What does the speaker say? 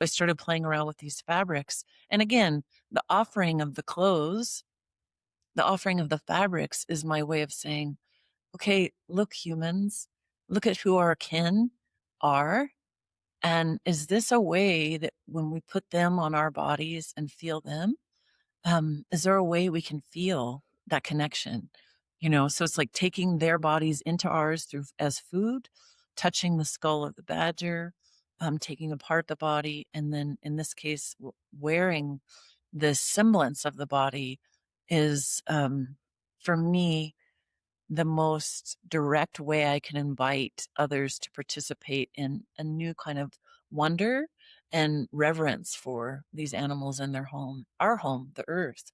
I started playing around with these fabrics. And again, the offering of the clothes, the offering of the fabrics is my way of saying, okay, look, humans, look at who our kin are. And is this a way that when we put them on our bodies and feel them, is there a way we can feel that connection? So it's like taking their bodies into ours through as food, touching the skull of the badger, taking apart the body, and then in this case, wearing the semblance of the body is, for me, the most direct way I can invite others to participate in a new kind of wonder and reverence for these animals in their home, our home, the earth.